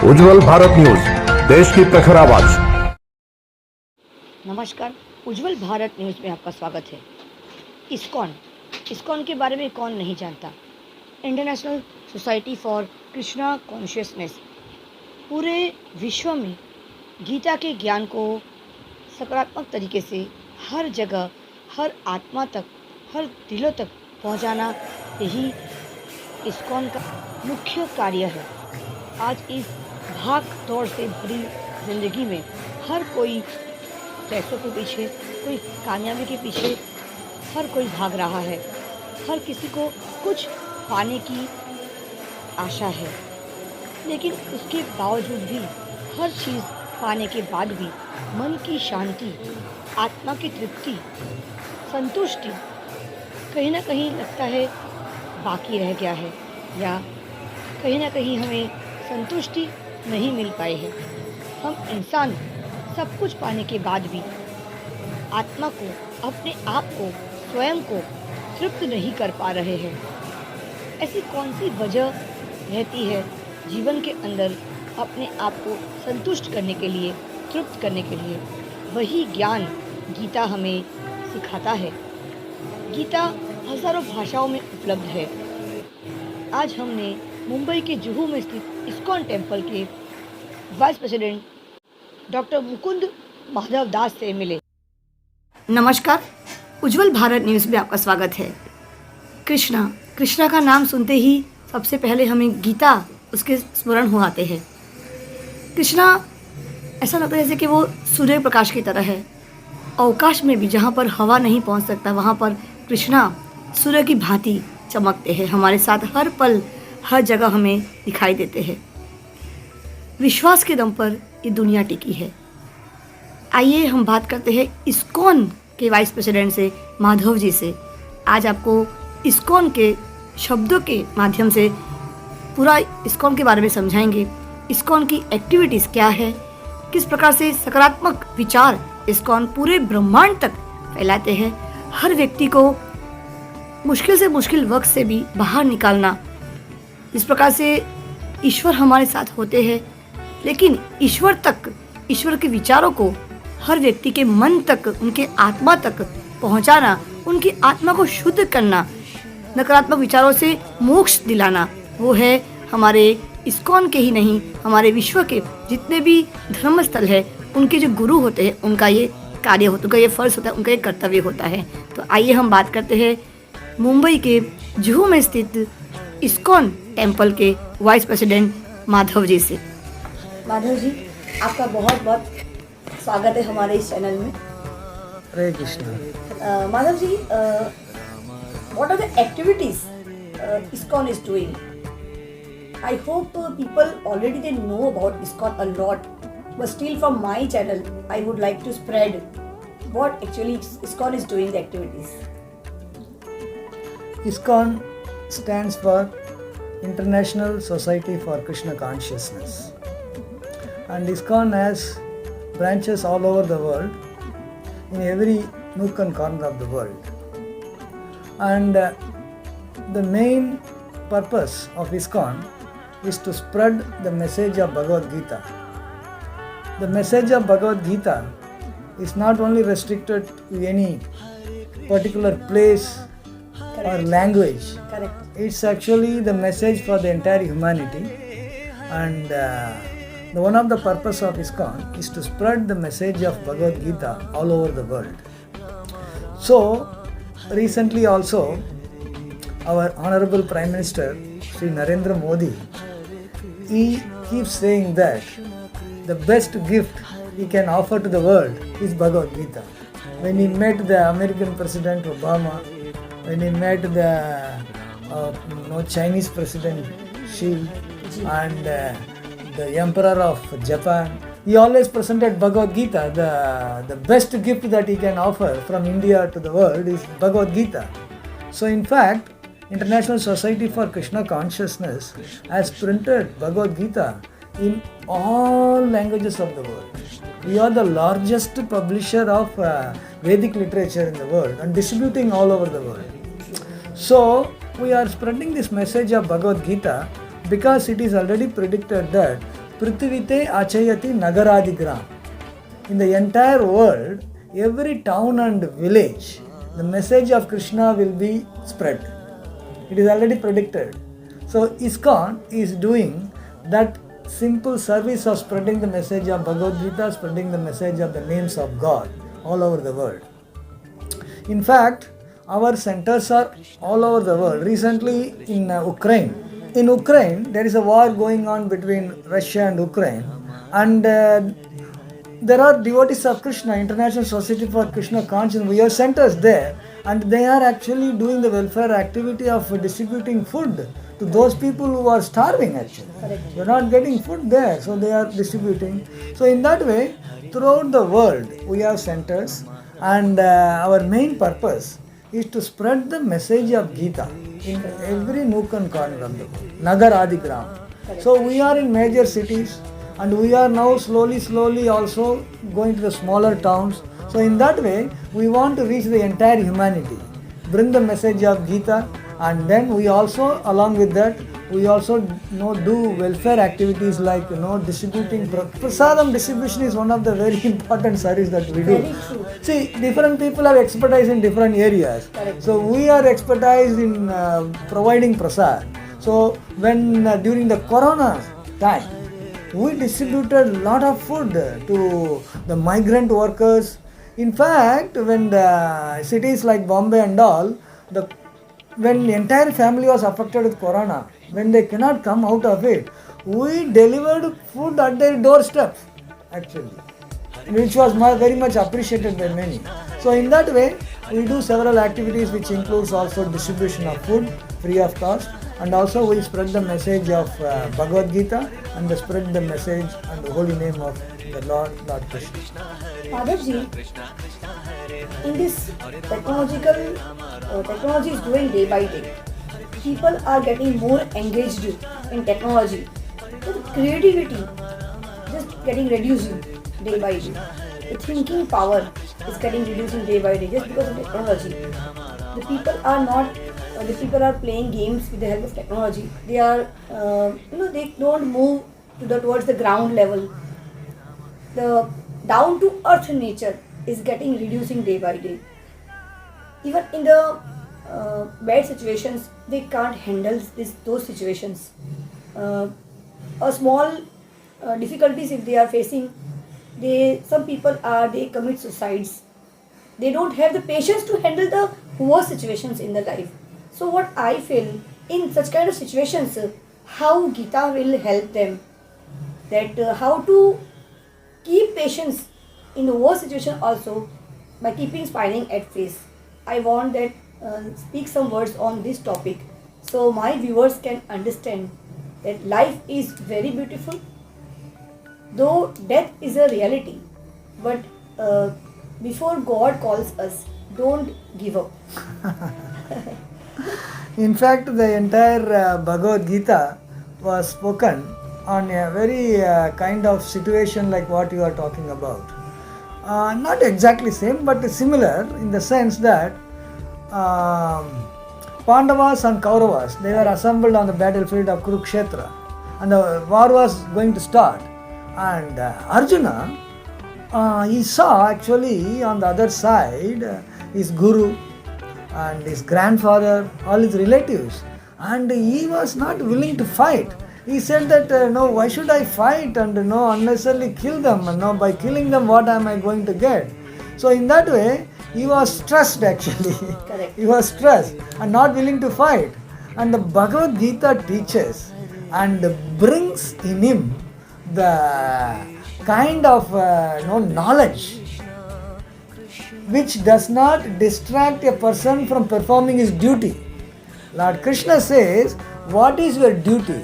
उज्जवल Bharat news, देश की प्रखर आवाज। नमस्कार, उज्जवल भारत न्यूज में आपका स्वागत है। इस्कॉन के बारे में कौन नहीं जानता। International society for Krishna consciousness पूरे विश्व में गीता के ज्ञान को सकारात्मक तरीके से हर जगह, हर आत्मा तक, हर दिलों तक पहुंचाना, यही इस्कॉन का मुख्य कार्य है। आज इस भाग दौड़ से भरी जिंदगी में हर कोई पैसों के पीछे, कोई कामयाबी के पीछे, हर कोई भाग रहा है। हर किसी को कुछ पाने की आशा है, लेकिन उसके बावजूद भी, हर चीज़ पाने के बाद भी मन की शांति, आत्मा की तृप्ति, संतुष्टि कहीं ना कहीं लगता है बाकी रह गया है, या कहीं ना कहीं हमें संतुष्टि नहीं मिल पाई है। हम इंसान सब कुछ पाने के बाद भी आत्मा को, अपने आप को, स्वयं को तृप्त नहीं कर पा रहे हैं। ऐसी कौन सी वजह रहती है जीवन के अंदर अपने आप को संतुष्ट करने के लिए, तृप्त करने के लिए? वही ज्ञान गीता हमें सिखाता है। गीता हज़ारों भाषाओं में उपलब्ध है। आज हमने मुंबई के जुहू में स्थित इस्कॉन टेम्पल के vice president doctor Mukund Madhav Das से मिले। नमस्कार, उज्जवल भारत न्यूज़ में आपका स्वागत है। कृष्णा का नाम सुनते ही सबसे पहले हमें गीता, उसके स्मरण हो आते हैं। कृष्णा ऐसा लगता है जैसे कि वो सूर्य प्रकाश की तरह है। अवकाश में भी जहाँ पर हवा नहीं पहुँच सकता, वहाँ पर कृष्णा सूर्य की भांति चमकते हैं। हमारे साथ हर पल, हर जगह हमें दिखाई देते हैं। विश्वास के दम पर ये दुनिया टिकी है। आइए हम बात करते हैं इस्कॉन के वाइस प्रेसिडेंट से, माधव जी से। आज आपको इस्कॉन के शब्दों के माध्यम से पूरा इस्कॉन के बारे में समझाएंगे। इस्कॉन की एक्टिविटीज़ क्या है, किस प्रकार से सकारात्मक विचार इस्कॉन पूरे ब्रह्मांड तक फैलाते हैं। हर व्यक्ति को मुश्किल से मुश्किल वक्त से भी बाहर निकालना, इस प्रकार से ईश्वर हमारे साथ होते हैं, लेकिन ईश्वर के विचारों को हर व्यक्ति के मन तक, उनके आत्मा तक पहुंचाना, उनकी आत्मा को शुद्ध करना, नकारात्मक विचारों से मोक्ष दिलाना, वो है हमारे इस्कॉन के ही नहीं, हमारे विश्व के जितने भी धर्म स्थल है, उनके जो गुरु होते हैं, उनका ये कार्य होता है, उनका ये फर्ज होता है, उनका ये कर्तव्य होता है। तो आइए हम बात करते हैं मुंबई के जुहू में स्थित इस्कॉन टेम्पल के वाइस प्रेसिडेंट माधव जी से। माधव जी, आपका बहुत बहुत स्वागत है हमारे इस चैनल में। Hare Krishna. Madhav ji, what are the activities ISKCON is doing? I hope people already they know about Iskcon a lot, but still from my channel I would like to spread what actually Iskcon is doing, the activities. Iskcon stands for International Society for Krishna Consciousness, and Iskcon has branches all over the world, in every nook and corner of the world. And the main purpose of Iskcon is to spread the message of Bhagavad Gita. The message of Bhagavad Gita is not only restricted to any particular place or language. Correct. It's actually the message for the entire humanity, and one of the purpose of Iskcon is to spread the message of Bhagavad Gita all over the world. So recently also our Honorable Prime Minister Shri Narendra Modi, he keeps saying that the best gift he can offer to the world is Bhagavad Gita. When he met the American President Obama, when he met the Chinese President Xi, and the Emperor of Japan, he always presented Bhagavad Gita. The best gift that he can offer from India to the world is Bhagavad Gita. So in fact, International Society for Krishna Consciousness has printed Bhagavad Gita in all languages of the world. We are the largest publisher of Vedic literature in the world and distributing all over the world. So we are spreading this message of Bhagavad Gita because it is already predicted that Prithivite Achayati Nagaradigram. In the entire world, every town and village, the message of Krishna will be spread. It is already predicted. So Iskcon is doing that simple service of spreading the message of Bhagavad Gita, spreading the message of the names of God all over the world. In fact, our centers are all over the world. Recently in Ukraine. In Ukraine, there is a war going on between Russia and Ukraine, and there are devotees of Krishna, International Society for Krishna Consciousness. We have centers there, and they are actually doing the welfare activity of distributing food to those people who are starving actually. They are not getting food there, so they are distributing. So in that way, throughout the world, we have centers, and our main purpose is to spread the message of Gita in every nook and corner of the world. Nagar Adigram. So we are in major cities, and we are now slowly also going to the smaller towns. So in that way, we want to reach the entire humanity, bring the message of Gita, and then we also, along with that, we also do welfare activities like distributing prasadam distribution is one of the very important service that we do. Very true. See, different people have expertise in different areas. Correct. So we are expertise in providing prasad. So when during the corona time, we distributed a lot of food to the migrant workers. In fact, when the cities like Bombay and all, when the entire family was affected with corona, when they cannot come out of it, we delivered food at their doorstep actually, which was very much appreciated by many. So in that way, we do several activities which includes also distribution of food free of cost, and also we spread the message of Bhagavad Gita and spread the message and the holy name of the Lord Krishna. Madhavji, in this technology is growing day by day. People are getting more engaged in technology. So the creativity just getting reducing day by day. The thinking power is getting reducing day by day just because of technology. The people are playing games with the help of technology. They are, they don't move towards the ground level. The down to earth nature is getting reducing day by day. Even in the bad situations, they can't handle those situations. A small difficulties if they are facing, some people they commit suicides. They don't have the patience to handle the worst situations in the life. So what I feel in such kind of situations, how Gita will help them, that how to keep patience in the worst situation also by keeping smiling at face. I want that speak some words on this topic so my viewers can understand that life is very beautiful, though death is a reality, but before God calls us, don't give up. In fact, the entire Bhagavad Gita was spoken on a very kind of situation like what you are talking about. Not exactly same, but similar in the sense that Pandavas and Kauravas, they were assembled on the battlefield of Kurukshetra, and the war was going to start. And Arjuna, he saw actually on the other side his guru and his grandfather, all his relatives, and he was not willing to fight. He said that no, why should I fight and unnecessarily kill them? By killing them, what am I going to get? So in that way, he was stressed actually. Correct. He was stressed and not willing to fight. And the Bhagavad Gita teaches and brings in him the kind of knowledge which does not distract a person from performing his duty. Lord Krishna says, what is your duty?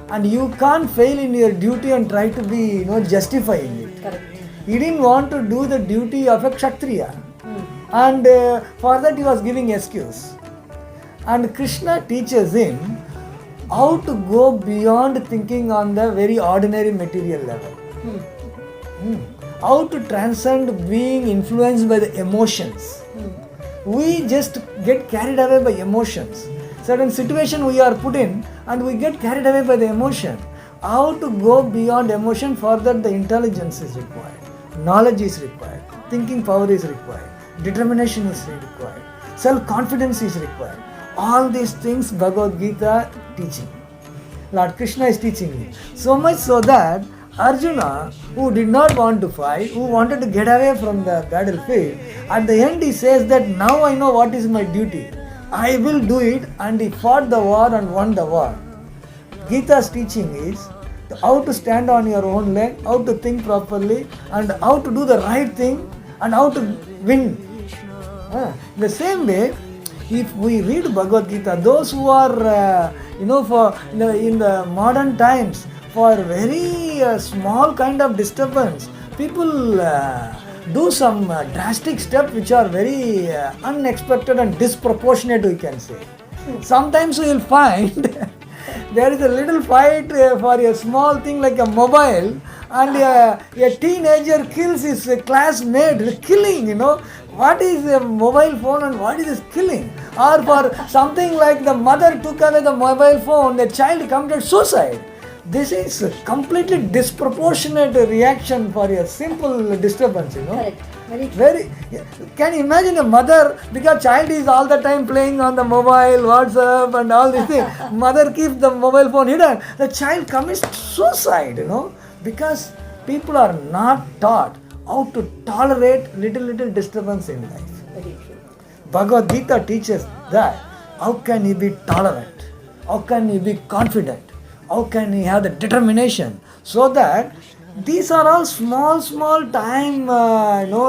And you can't fail in your duty and try to be justifying it. Correct. He didn't want to do the duty of a Kshatriya. And for that he was giving excuse. And Krishna teaches him how to go beyond thinking on the very ordinary material level. How to transcend being influenced by the emotions. We just get carried away by emotions. Certain situation we are put in and we get carried away by the emotion. how to go beyond emotion. For that, the intelligence is required, knowledge is required, thinking power is required, determination is required, self-confidence is required. All these things Bhagavad Gita teaching. Lord Krishna is teaching me. So much so that Arjuna, who did not want to fight, who wanted to get away from the battlefield, at the end he says that now I know what is my duty. I will do it, and he fought the war and won the war. Gita's teaching is how to stand on your own leg, how to think properly, and how to do the right thing, and how to win. The same way, if we read Bhagavad Gita, those who are, in the modern times, for very small kind of disturbance, people do some drastic steps which are very unexpected and disproportionate, we can say. Sometimes we will find there is a little fight for a small thing like a mobile, and a teenager kills his classmate, killing, What is a mobile phone and what is this killing? Or for something like the mother took away the mobile phone, the child committed suicide. This is a completely disproportionate reaction for a simple disturbance, Correct. Very. Can you imagine a mother, because child is all the time playing on the mobile, WhatsApp and all these things. Mother keeps the mobile phone hidden. The child commits suicide, because people are not taught how to tolerate little disturbance in life. Very true. Bhagavad Gita teaches that how can you be tolerant? How can you be confident? How can you have the determination? So that these are all small time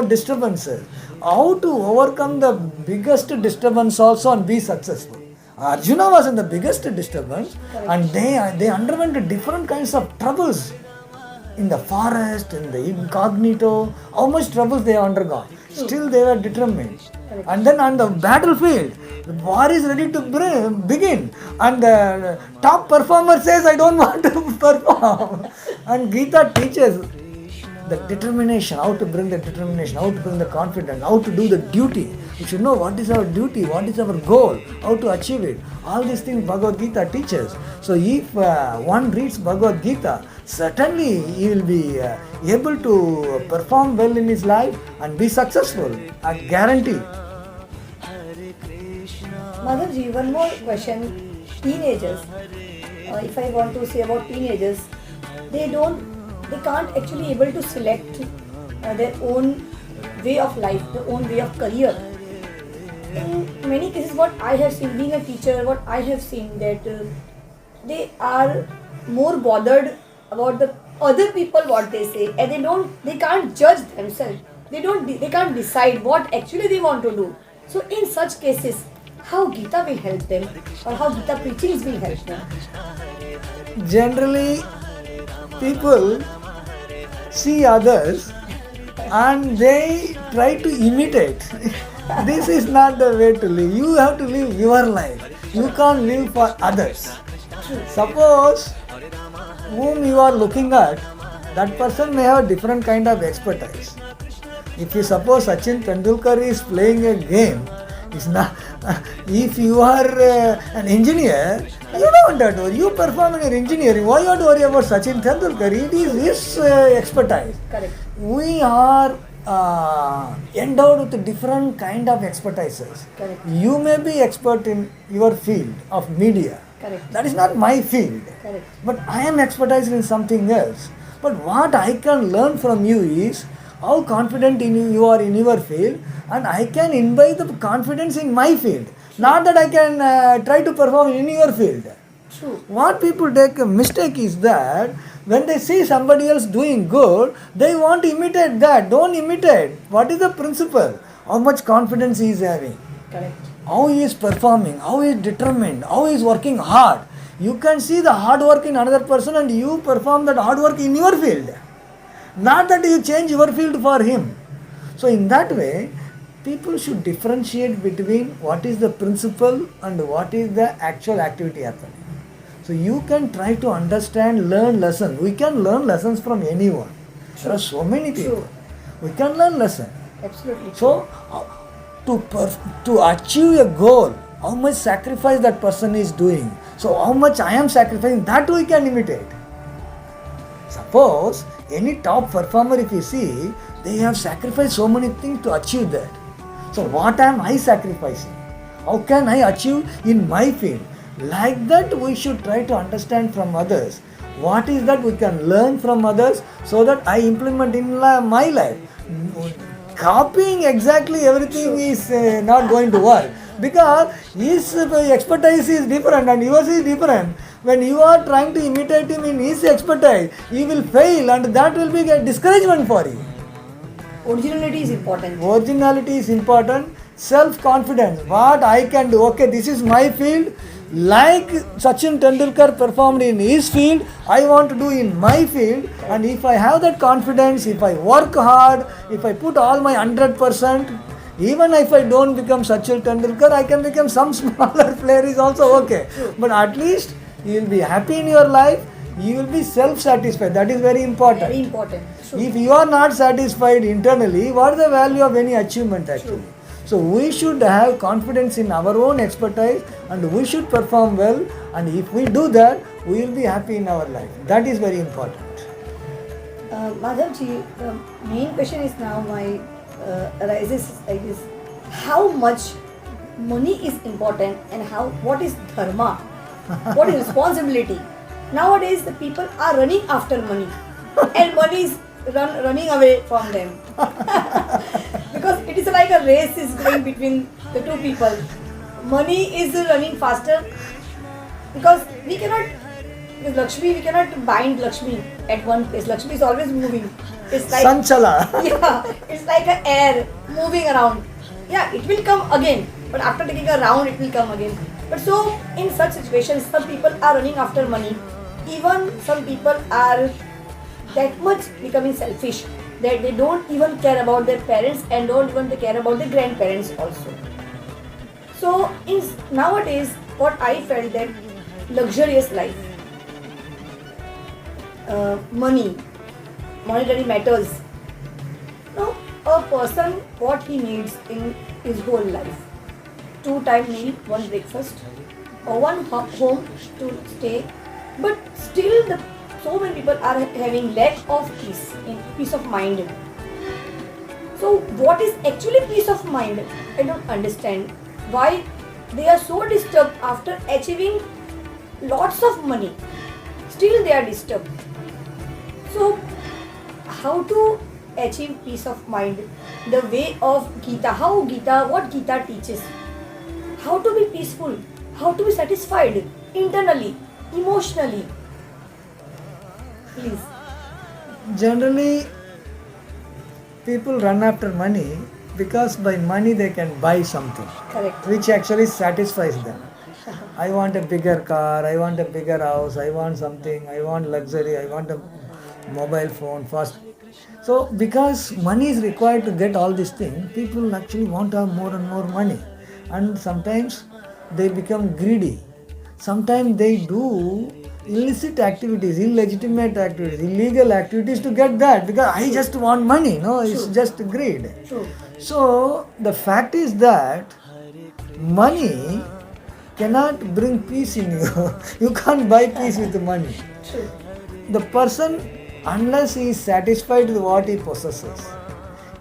disturbances. How to overcome the biggest disturbance also and be successful. Arjuna was in the biggest disturbance. Correct. And they underwent different kinds of troubles in the forest, in the incognito. How much troubles they have undergone. Still they were determined. Correct. And then on the battlefield, the war is ready to begin, and the top performer says, I don't want to perform. And Gita teaches the determination, how to bring the determination, how to bring the confidence, how to do the duty. We should know what is our duty, what is our goal, how to achieve it. All these things Bhagavad Gita teaches. So if one reads Bhagavad Gita, certainly he will be able to perform well in his life and be successful. I guarantee. Motherji, one more question. Teenagers, if I want to say about teenagers, they can't actually able to select their own way of life, their own way of career. In many cases, what I have seen, being a teacher, what I have seen that they are more bothered about the other people what they say, and they can't judge themselves. They can't decide what actually they want to do. So in such cases, how Gita will help them, or how Gita preachings will help them? Generally, people see others and they try to imitate. This is not the way to live. You have to live your life. You can't live for others. Suppose whom you are looking at, that person may have a different kind of expertise. If you suppose Sachin Tendulkar is playing a game, it's not. If you are an engineer, you don't have to worry. You perform in your engineering. Why you have to worry about Sachin Tendulkar? It is his expertise. Correct. We are endowed with different kind of expertises. Correct. You may be expert in your field of media. Correct. That is not my field. Correct. But I am expertise in something else. But what I can learn from you is how confident you are in your field, and I can imbibe the confidence in my field. Not that I can try to perform in your field. True. What people take a mistake is that when they see somebody else doing good, they want to imitate that. Don't imitate. What is the principle? How much confidence he is having. Correct. How he is performing, how he is determined, how he is working hard. You can see the hard work in another person and you perform that hard work in your field. Not that you change your field for him. So in that way, people should differentiate between what is the principle and what is the actual activity happening. So you can try to understand, learn lessons. We can learn lessons from anyone. True. There are so many people. True. We can learn lessons. Absolutely. So to achieve a goal, how much sacrifice that person is doing. So how much I am sacrificing, that we can imitate. Suppose any top performer, if you see, they have sacrificed so many things to achieve that. So what am I sacrificing? How can I achieve in my field? Like that, we should try to understand from others. What is that we can learn from others so that I implement in my life? Copying exactly everything is not going to work, because his expertise is different and yours is different. When you are trying to imitate him in his expertise, you will fail, and that will be a discouragement for you. Originality is important. Originality is important. Self-confidence. What I can do. Okay, this is my field. Like Sachin Tendulkar performed in his field, I want to do in my field. And if I have that confidence, if I work hard, if I put all my 100%, even if I don't become Sachin Tendulkar, I can become some smaller player is also okay. But at least you will be happy in your life. You will be self-satisfied. That is very important. Very important. True. If you are not satisfied internally, what is the value of any achievement actually? True. So we should have confidence in our own expertise and we should perform well, and if we do that, we will be happy in our life. That is very important. Madhavji, the main question is now arises like this: how much money is important, and what is dharma? What is responsibility? Nowadays, the people are running after money, and money is running away from them. Because it is like a race is going between the two people. Money is running faster because we cannot, with Lakshmi, we cannot bind Lakshmi at one place. Lakshmi is always moving. It's like Sanchala. yeah, it's like an air moving around. Yeah, it will come again, but after taking a round, it will come again. But so, in such situations, some people are running after money. Even some people are that much becoming selfish that they don't even care about their parents and don't even care about their grandparents also. So, nowadays, what I felt that luxurious life, monetary matters. No, a person what he needs in his whole life: 2-time meal, 1 breakfast, or 1 home to stay. But still, so many people are having lack of peace of mind. So, what is actually peace of mind? I don't understand why they are so disturbed after achieving lots of money. Still, they are disturbed. So, how to achieve peace of mind? The way of Gita, what Gita teaches. How to be peaceful, how to be satisfied internally, emotionally. Please. Generally, people run after money because by money they can buy something. Correct. Which actually satisfies them. I want a bigger car, I want a bigger house, I want something, I want luxury, I want a mobile phone fast. So because money is required to get all these things, people actually want to have more and more money. And sometimes they become greedy. Sometimes they do illicit activities, illegitimate activities, illegal activities to get that, because I just want money. No, it's just greed. True. So the fact is that money cannot bring peace in you. You can't buy peace with money. True. The person, unless he is satisfied with what he possesses,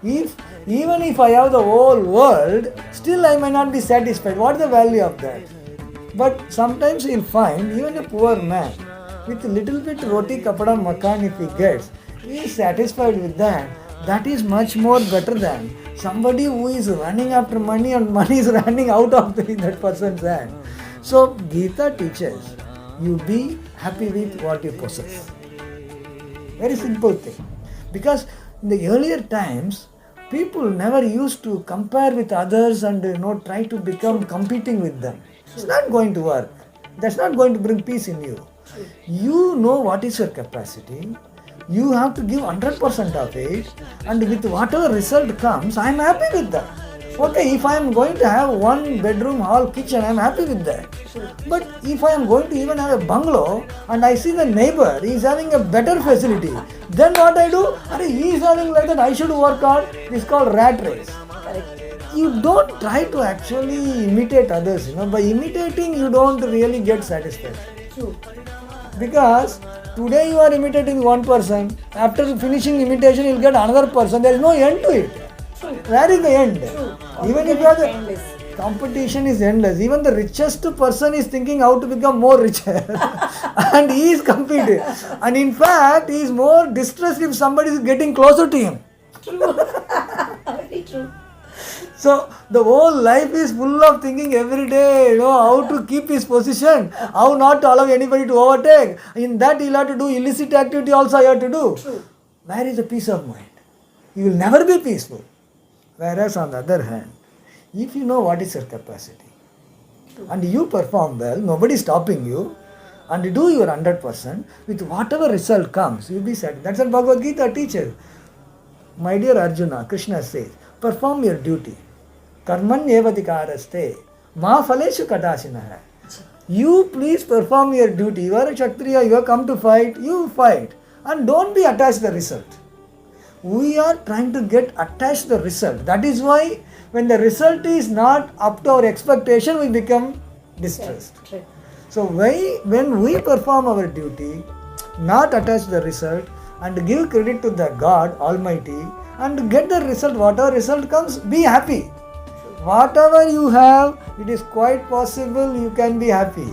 even if I have the whole world, still I may not be satisfied. What is the value of that? But sometimes you'll find even a poor man with a little bit roti kapada makan, if he gets, he is satisfied with that. That is much more better than somebody who is running after money and money is running out of that person's hand. So Gita teaches you be happy with what you possess. Very simple thing. Because in the earlier times, people never used to compare with others and try to become competing with them. It's not going to work. That's not going to bring peace in you. You know what is your capacity. You have to give 100% of it, and with whatever result comes, I am happy with that. Okay, if I am going to have 1 bedroom, hall, kitchen, I am happy with that. But if I am going to even have a bungalow and I see the neighbor is having a better facility, then what I do? He is having like that, I should work hard. It's called rat race. Correct. You don't try to actually imitate others. By imitating, you don't really get satisfied. True. Because today you are imitating one person, after finishing imitation you will get another person. There is no end to it. Where is the end? Even if you have the competition is endless. Even the richest person is thinking how to become more richer. And he is competing. And in fact, he is more distressed if somebody is getting closer to him. True. Very true. So the whole life is full of thinking every day, how to keep his position, how not to allow anybody to overtake. In that he'll have to do illicit activity also you have to do. True. Where is the peace of mind? You will never be peaceful. Whereas on the other hand, if you know what is your capacity and you perform well, nobody is stopping you, and you do your 100%, with whatever result comes, you will be satisfied. That's what Bhagavad Gita teaches. My dear Arjuna, Krishna says, perform your duty. Karman evadikaraste ma phaleshu kadashinaha. You please perform your duty. You are a Kshatriya, you have come to fight, you fight. And don't be attached to the result. We are trying to get attached to the result. That is why when the result is not up to our expectation, we become distressed. True. So when we perform our duty, not attach the result, and give credit to the God Almighty, and get the result, whatever result comes, be happy. Whatever you have, it is quite possible you can be happy.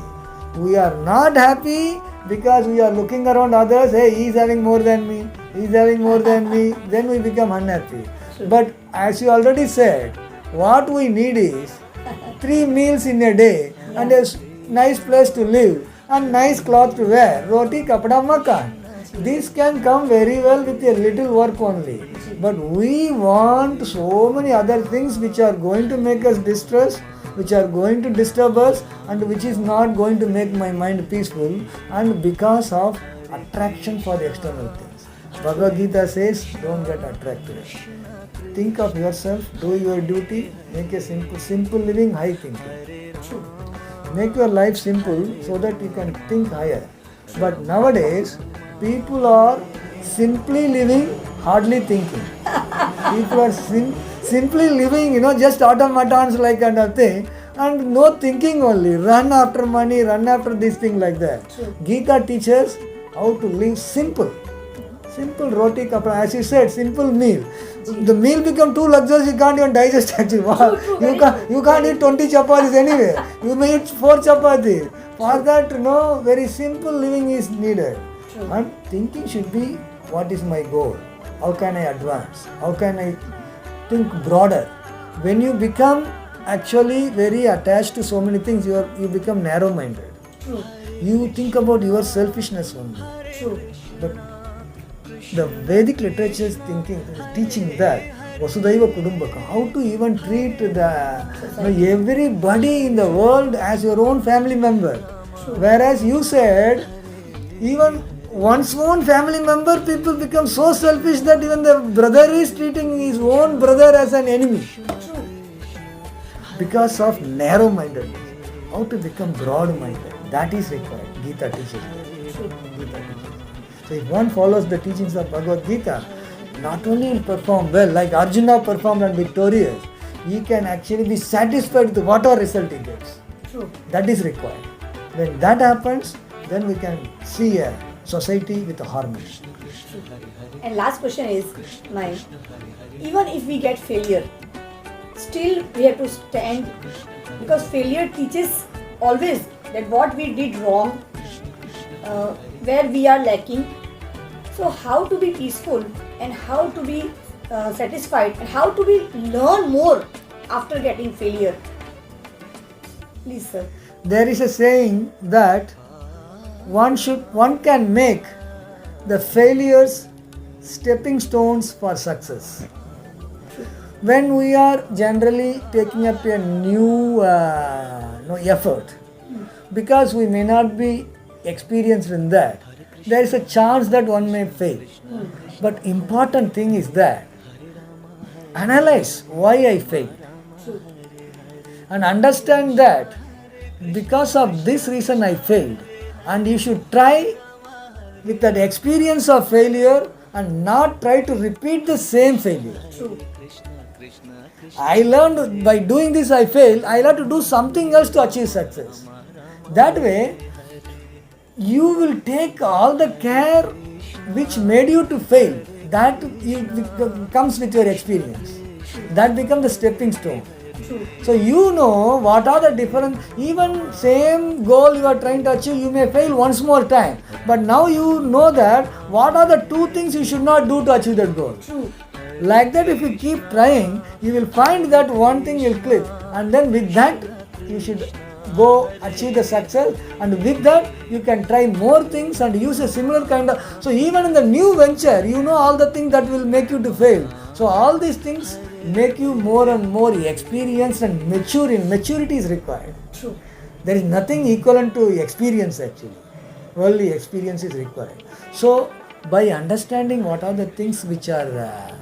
We are not happy because we are looking around others, hey, he is having more than me, he is having more than me, then we become unhappy. But as you already said, what we need is 3 meals in a day and a nice place to live and nice cloth to wear, roti, kapada, makan. This can come very well with a little work only. But we want so many other things which are going to make us distressed, which are going to disturb us, and which is not going to make my mind peaceful, and because of attraction for the external things. Bhagavad Gita says, don't get attracted. Think of yourself, do your duty, make a simple living, high thinking. Make your life simple so that you can think higher. But nowadays, people are simply living, hardly thinking. People are simply living, just automatons like kind of thing, and no thinking only. Run after money, run after this thing like that. Gita teaches how to live simple. Simple roti kapra, as you said, simple meal. The meal become too luxurious, you can't even digest actually. Wow. You can't eat 20 chapatis anyway. You may eat 4 chapatis. For that, very simple living is needed. And thinking should be, what is my goal? How can I advance? How can I think broader? When you become actually very attached to so many things, you become narrow-minded. True. You think about your selfishness only. True. But the Vedic literature is teaching that Vasudhaiva Kudumbakam, how to even treat everybody in the world as your own family member. True. Whereas you said, even one's own family member, people become so selfish that even the brother is treating his own brother as an enemy. True. Because of narrow-mindedness. How to become broad-minded, that is required. Gita teaches. So if one follows the teachings of Bhagavad Gita, not only will perform well, like Arjuna performed and victorious, he can actually be satisfied with whatever result he gets. True. That is required. When that happens, then we can see a society with a harmony. And last question is mine. Even if we get failure, still we have to stand, because failure teaches always that what we did wrong, where we are lacking. So how to be peaceful and how to be satisfied and how to be learn more after getting failure? Please, sir. There is a saying that one can make the failures stepping stones for success. When we are generally taking up a new effort, because we may not be experienced in that, there is a chance that one may fail. But important thing is that analyze why I failed and understand that because of this reason I failed, and you should try with that experience of failure and not try to repeat the same failure. I learned by doing this I failed, I have to do something else to achieve success. That way, you will take all the care which made you to fail. That comes with your experience. That becomes the stepping stone. So you know what are the different, even same goal you are trying to achieve, you may fail once more time. But now you know that what are the two things you should not do to achieve that goal. Like that, if you keep trying, you will find that one thing will click, and then with that you should go achieve the success, and with that you can try more things and use a similar kind of. So even in the new venture, you know all the things that will make you to fail. So all these things make you more and more experienced and mature. In maturity is required. True. There is nothing equivalent to experience actually. Only experience is required. So by understanding what are the things which are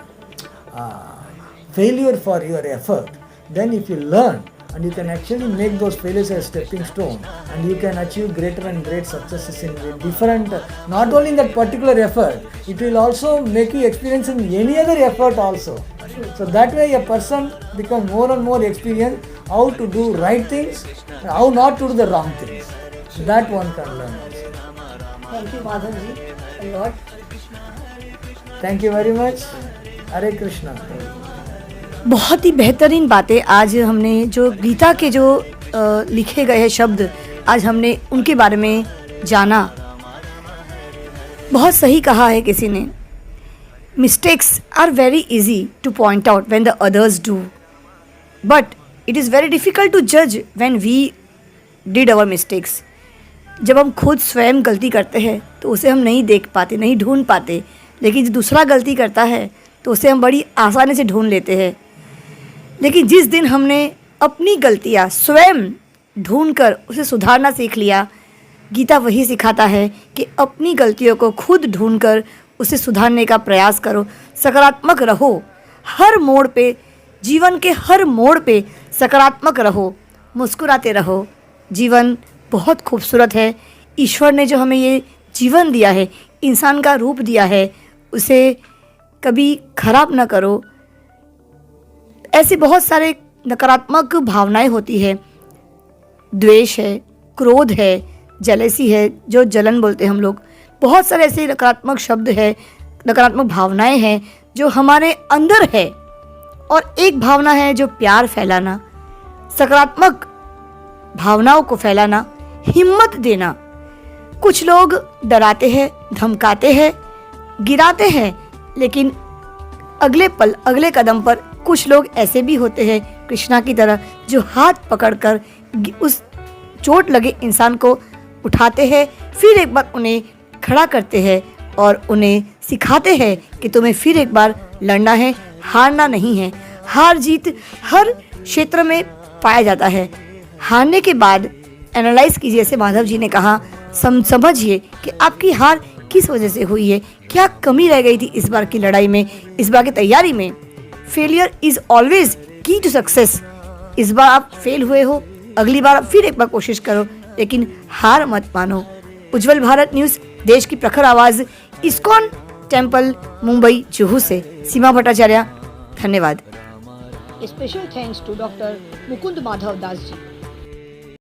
failure for your effort, then if you learn, and you can actually make those failures as stepping stone, and you can achieve greater and great successes in different, not only in that particular effort, it will also make you experience in any other effort also. So that way a person becomes more and more experienced how to do right things, how not to do the wrong things. That one can learn also. Thank you, Madhav ji, a lot. Thank you very much. Hare Krishna. बहुत ही बेहतरीन बातें आज हमने, जो गीता के जो लिखे गए हैं शब्द, आज हमने उनके बारे में जाना. बहुत सही कहा है किसी ने, mistakes are very easy to point out when the others do, but it is very difficult to जज when we did our mistakes. जब हम खुद स्वयं गलती करते हैं तो उसे हम नहीं देख पाते, नहीं ढूंढ पाते, लेकिन जो दूसरा गलती करता है तो उसे हम बड़ी आसानी से ढूंढ लेते हैं. लेकिन जिस दिन हमने अपनी गलतियाँ स्वयं ढूंढकर उसे सुधारना सीख लिया, गीता वही सिखाता है कि अपनी गलतियों को खुद ढूंढकर उसे सुधारने का प्रयास करो, सकारात्मक रहो, हर मोड़ पे, जीवन के हर मोड़ पे सकारात्मक रहो, मुस्कुराते रहो. जीवन बहुत खूबसूरत है. ईश्वर ने जो हमें ये जीवन दिया है, इंसान का रूप दिया है, उसे कभी खराब ना करो. ऐसे बहुत सारे नकारात्मक भावनाएं होती है, द्वेष है, क्रोध है, जेलेसी है, जो जलन बोलते हैं हम लोग. बहुत सारे ऐसे नकारात्मक शब्द है, नकारात्मक भावनाएं हैं जो हमारे अंदर है. और एक भावना है जो प्यार फैलाना, सकारात्मक भावनाओं को फैलाना, हिम्मत देना. कुछ लोग डराते हैं, धमकाते हैं, गिराते हैं, लेकिन अगले पल, अगले कदम पर कुछ लोग ऐसे भी होते हैं कृष्णा की तरह, जो हाथ पकड़कर उस चोट लगे इंसान को उठाते हैं, फिर एक बार उन्हें खड़ा करते हैं और उन्हें सिखाते हैं कि तुम्हें फिर एक बार लड़ना है, हारना नहीं है. हार जीत हर क्षेत्र में पाया जाता है. हारने के बाद एनालाइज कीजिए, जैसे माधव जी ने कहा, समझिए कि आपकी हार किस वजह से हुई है, क्या कमी रह गई थी इस बार की लड़ाई में, इस बार की तैयारी में. फेलियर इज ऑलवेज की टू सक्सेस. इस बार आप फेल हुए हो, अगली बार आप फिर एक बार कोशिश करो, लेकिन हार मत मानो. उज्जवल भारत न्यूज़, देश की प्रखर आवाज़, इस्कॉन टेम्पल, मुंबई, जुहू से सीमा भट्टाचार्य. धन्यवाद. Special thanks to doctor Mukund Madhav Das ji.